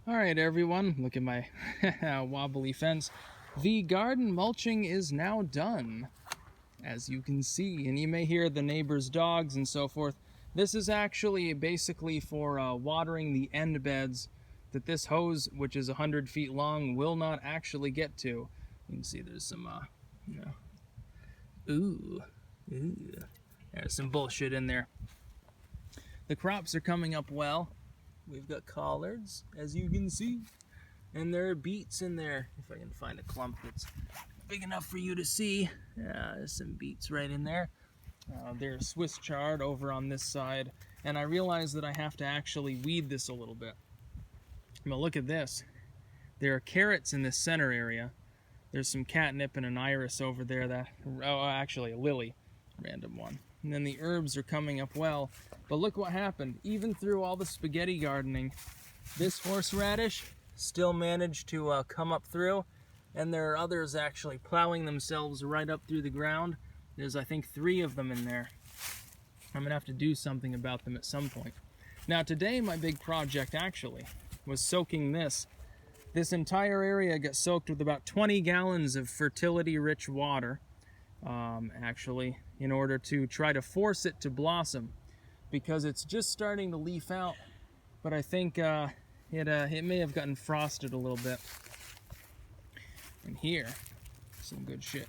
All right, everyone, look at my wobbly fence. The garden mulching is now done, as you can see, and you may hear the neighbors' dogs and so forth. This is actually basically for watering the end beds that this hose, which is 100 feet long, will not actually get to. You can see there's some, ooh, there's some bullshit in there. The crops are coming up well. We've got collards, as you can see, and there are beets in there. If I can find a clump that's big enough for you to see. There's some beets right in there. There's Swiss chard over on this side, and I realize that I have to actually weed this a little bit. But look at this. There are carrots in this center area. There's some catnip and an iris over there. Actually a lily, random one. And then the herbs are coming up well. But look what happened. Even through all the spaghetti gardening, this horseradish still managed to come up through. And there are others actually plowing themselves right up through the ground. There's, I think, 3 of them in there. I'm going to have to do something about them at some point. Now today, my big project actually was soaking this. This entire area got soaked with about 20 gallons of fertility-rich water, actually, in order to try to force it to blossom, because it's just starting to leaf out, but I think it may have gotten frosted a little bit. And here, some good shit.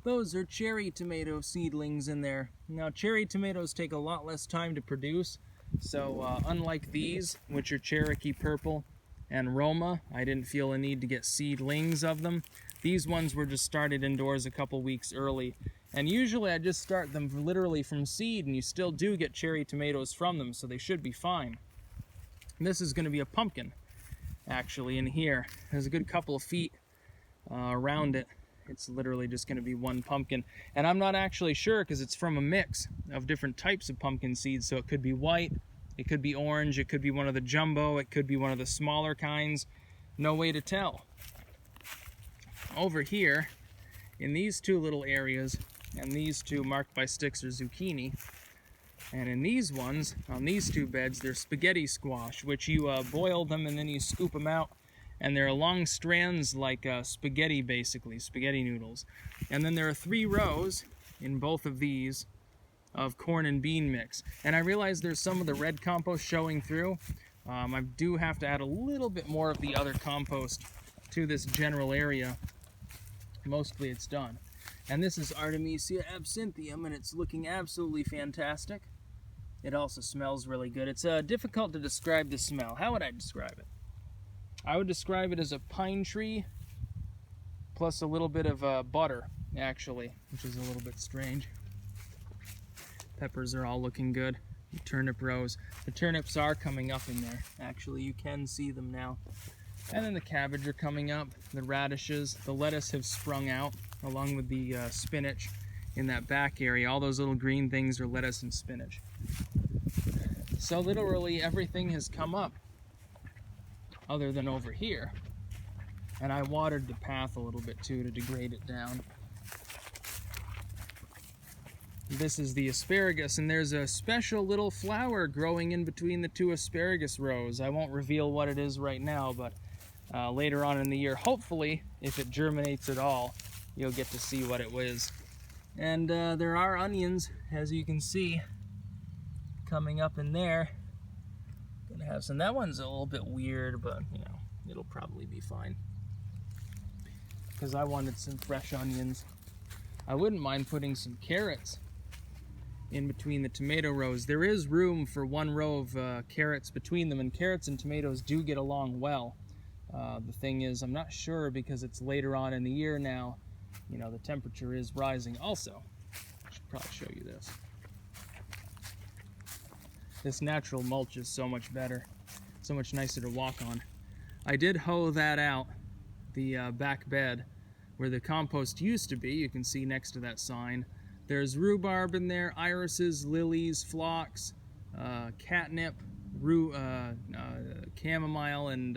Those are cherry tomato seedlings in there. Now, cherry tomatoes take a lot less time to produce, so unlike these, which are Cherokee Purple and Roma, I didn't feel a need to get seedlings of them. These ones were just started indoors a couple weeks early. And usually I just start them literally from seed, and you still do get cherry tomatoes from them, so they should be fine. And this is going to be a pumpkin, actually, in here. There's a good couple of feet around it. It's literally just going to be one pumpkin. And I'm not actually sure, because it's from a mix of different types of pumpkin seeds, so it could be white, it could be orange, it could be one of the jumbo, it could be one of the smaller kinds. No way to tell. Over here, in these 2 little areas, and these 2 marked by sticks are zucchini, and in these ones, on these 2 beds, they're spaghetti squash, which you boil them and then you scoop them out, and they're long strands like spaghetti, basically, spaghetti noodles. And then there are 3 rows in both of these of corn and bean mix. And I realize there's some of the red compost showing through. I do have to add a little bit more of the other compost to this general area. Mostly it's done. And this is Artemisia absinthium, and it's looking absolutely fantastic. It also smells really good. It's difficult to describe the smell. How would I describe it? I would describe it as a pine tree plus a little bit of butter, actually, which is a little bit strange. Peppers are all looking good. The turnip rows. The turnips are coming up in there. Actually, you can see them now. And then the cabbage are coming up, the radishes, the lettuce have sprung out, along with the spinach in that back area. All those little green things are lettuce and spinach. So literally everything has come up, other than over here. And I watered the path a little bit too to degrade it down. This is the asparagus, and there's a special little flower growing in between the 2 asparagus rows. I won't reveal what it is right now, but later on in the year, hopefully, if it germinates at all, you'll get to see what it was. And there are onions, as you can see, coming up in there. Gonna have some. That one's a little bit weird, but you know, it'll probably be fine. Because I wanted some fresh onions. I wouldn't mind putting some carrots in between the tomato rows. There is room for 1 row of carrots between them, and carrots and tomatoes do get along well. The thing is, I'm not sure, because it's later on in the year now. You know, the temperature is rising. Also, I should probably show you this. This natural mulch is so much better, so much nicer to walk on. I did hoe that out, the back bed, where the compost used to be. You can see next to that sign. There's rhubarb in there, irises, lilies, phlox, catnip, chamomile, and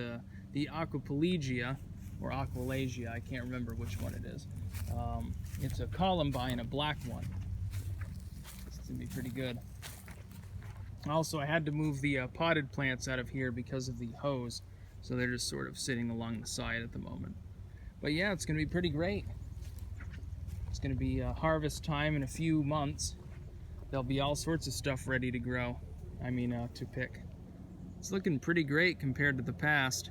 the aquapelagia, or aqualasia, I can't remember which one it is. It's a columbine, a black one. It's gonna be pretty good. Also, I had to move the potted plants out of here because of the hose, so they're just sort of sitting along the side at the moment. But yeah, it's going to be pretty great. It's going to be harvest time in a few months. There'll be all sorts of stuff ready to grow. To pick. It's looking pretty great compared to the past.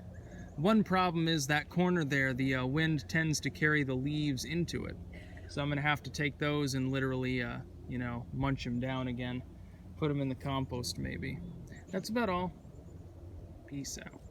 One problem is that corner there, the wind tends to carry the leaves into it. So I'm going to have to take those and literally, munch them down again. Put them in the compost maybe. That's about all. Peace out.